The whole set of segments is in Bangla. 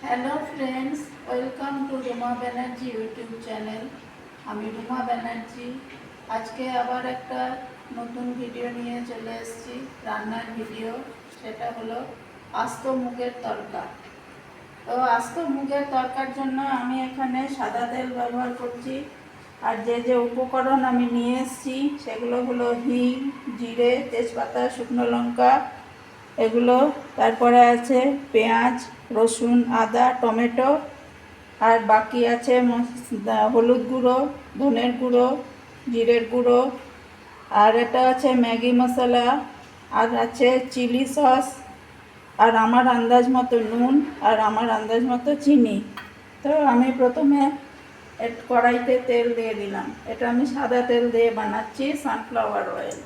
Hello friends, welcome to Ruma Banerjee YouTube channel. আমি রুমা ব্যানার্জি। আজকে আবার একটা নতুন ভিডিও নিয়ে চলে এসেছি, রান্নার ভিডিও। সেটা হলো আস্ত মুগের তরকা। তো আস্ত মুগের তরকার জন্য আমি এখানে সাদা তেল ব্যবহার করছি। আর যে যে উপকরণ আমি নিয়ে এসেছি সেগুলো হলো হিং, জিরে, তেজপাতা, শুকনো লঙ্কা, এগুলো। তারপরে আছে পেঁয়াজ, রসুন, আদা, টমেটো, আর বাকি আছে হলুদ গুঁড়ো, ধনের গুঁড়ো, জিরের গুঁড়ো, আর এটা আছে ম্যাগি মশলা, আর আছে চিলি সস, আর আমার আন্দাজ মতো নুন, আর আমার আন্দাজ মতো চিনি। তো আমি প্রথমে কড়াইতে তেল দিয়ে দিলাম। এটা আমি সাদা তেল দিয়ে বানাচ্ছি, সানফ্লাওয়ার অয়েল।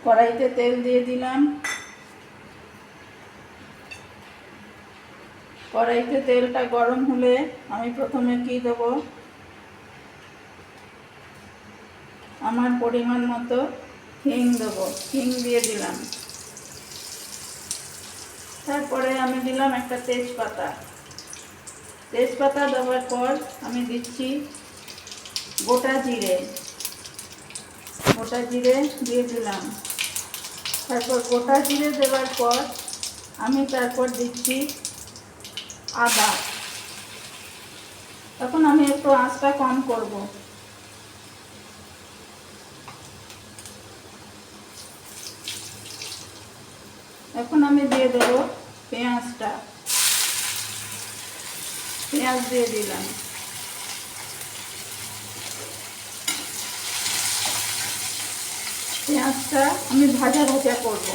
কড়াইতে তেল দিয়ে দিলাম। কড়াইতে তেলটা গরম হলে আমি প্রথমে কি দেবো, আমার পরিমাণ মতো হিং দেবো। হিং দিয়ে দিলাম। তারপরে আমি দিলাম একটা তেজপাতা। তেজপাতা দেওয়ার পর আমি দিচ্ছি গোটা জিরে। গোটা জিরে দিয়ে দিলাম। তারপর গোটা জিরে দেওয়ার পর আমি তারপর দিচ্ছি আদা। তখন আমি একটু আঁচটা কম করব। এখন আমি দিয়ে দেবো পেঁয়াজটা। পেঁয়াজ দিয়ে দিলাম। পেঁয়াজটা আমি ভাজা ভাজা করব।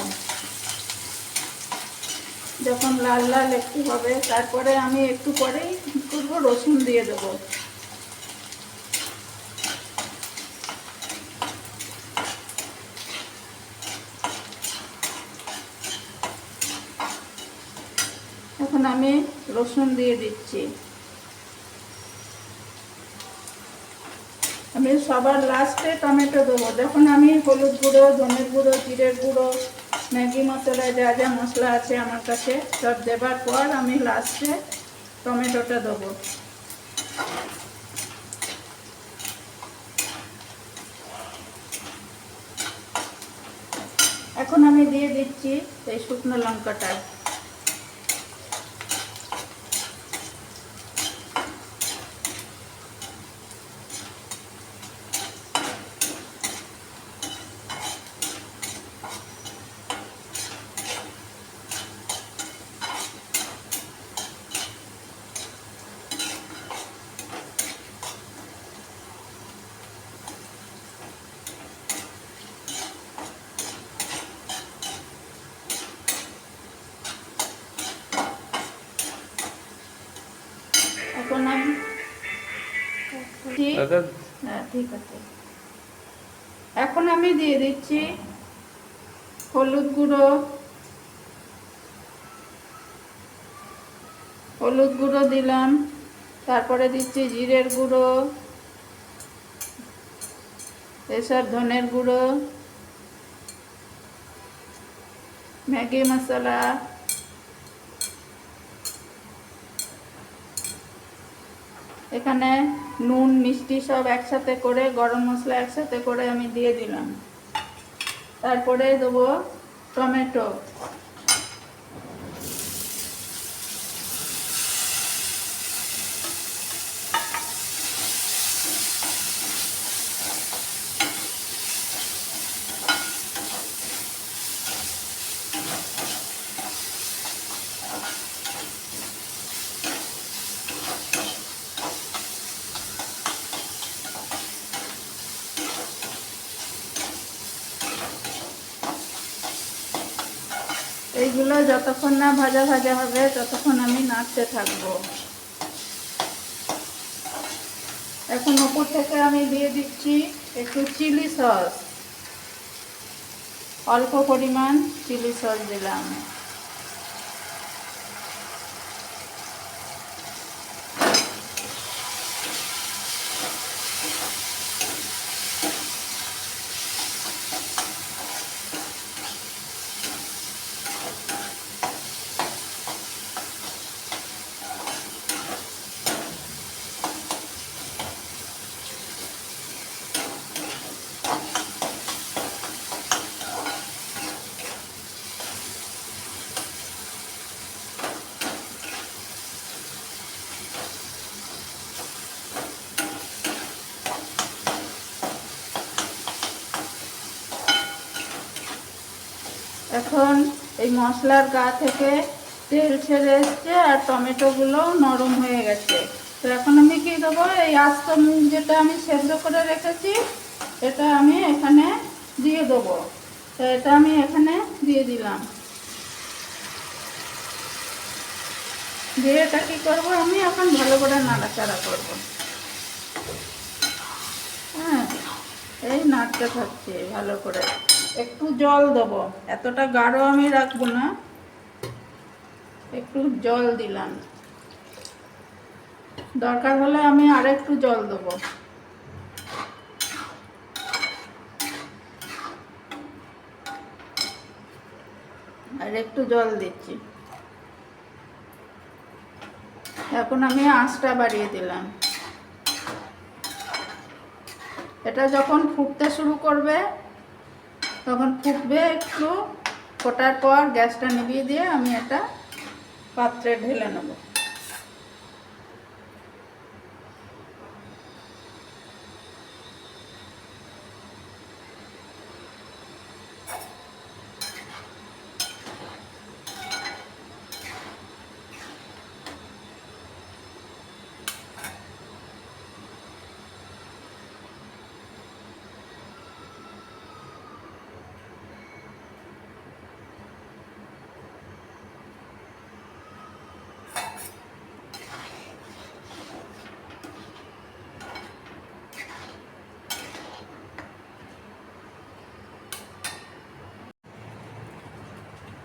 যখন লাল লাল একটু হবে তারপরে আমি একটু পরেই করব রসুন দিয়ে দেবো। এখন আমি রসুন দিয়ে দিচ্ছি। আমি সবার লাস্টে টমেটো দেবো। যখন আমি হলুদ গুঁড়ো, ধনের গুঁড়ো, জিরের গুঁড়ো, ম্যাগি মশলা, যা যা মশলা আছে আমার কাছে সব দেবার পর আমি লাস্টে টমেটোটা দেবো। এখন আমি দিয়ে দিচ্ছি এই শুকনো লঙ্কাটা। এখন আমি হ্যাঁ, ঠিক আছে। এখন আমি দিয়ে দিচ্ছি হলুদ গুঁড়ো। হলুদ গুঁড়ো দিলাম। তারপরে দিচ্ছি জিরের গুঁড়ো, এসব ধনের গুঁড়ো, ম্যাগি মশলা, এখানে নুন মিষ্টি সব একসাথে করে, গরম মশলা একসাথে করে আমি দিয়ে দিলাম। তারপরে দেবো টমেটো। এইগুলো যতক্ষণ না ভাজা ভাজা হবে ততক্ষণ আমি নাড়তে থাকবো। এখন উপর থেকে আমি দিয়ে দিচ্ছি একটু চিলি সস। অল্প পরিমাণ চিলি সস দিলাম। এখন এই মশলার গা থেকে তেল ছেড়ে এসছে আর টমেটোগুলো নরম হয়ে গেছে। তো এখন আমি কি দেবো, এই আস্ত মুগ যেটা আমি সেদ্ধ করে রেখেছি এটা আমি এখানে দিয়ে দেবো। তো এটা আমি এখানে দিয়ে দিলাম। দিয়ে এটা কী করবো, আমি এখন ভালো করে নাড়াচাড়া করব। হ্যাঁ, এই নাড়তে থাকছে ভালো করে। একটু জল দেবো, এতটা গাঢ় আমি রাখবো না, একটু জল দিলাম। দরকার হলে আমি আরেকটু জল দেবো। আর একটু জল দিচ্ছি। এখন আমি আঁচটা বাড়িয়ে দিলাম। এটা যখন ফুটতে শুরু করবে তখন ফুটবে একটু, ফোটার পর গ্যাসটা নিভিয়ে দিয়ে আমি এটা পাত্রে ঢেলে নেব।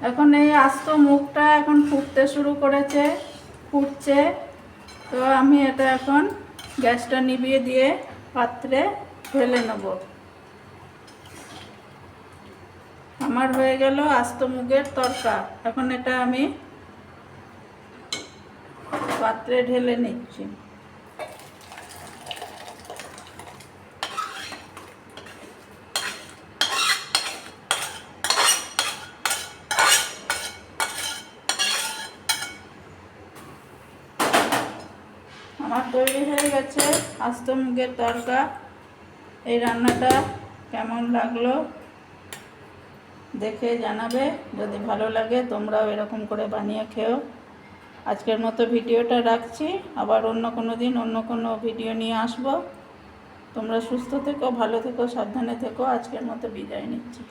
এখন এই আস্ত মুখটা এখন ফুটতে শুরু করেছে, ফুটছে। তো আমি এটা এখন গ্যাসটা নিভিয়ে দিয়ে পাত্রে ঢেলে নেব। আমার হয়ে গেল আস্ত মুগের তরকা। এখন এটা আমি পাত্রে ঢেলে নিচ্ছি। আমার তৈরি হয়ে গেছে আস্ত মুগের তরকা। এই রান্নাটা কেমন লাগলো দেখে জানাবে। যদি ভালো লাগে তোমরাও এরকম করে বানিয়ে খেও। আজকের মতো ভিডিওটা রাখছি, আবার অন্য কোনো দিন অন্য কোনো ভিডিও নিয়ে আসবো। তোমরা সুস্থ থেকো, ভালো থেকো, সাবধানে থেকো। আজকের মতো বিদায় নিচ্ছি।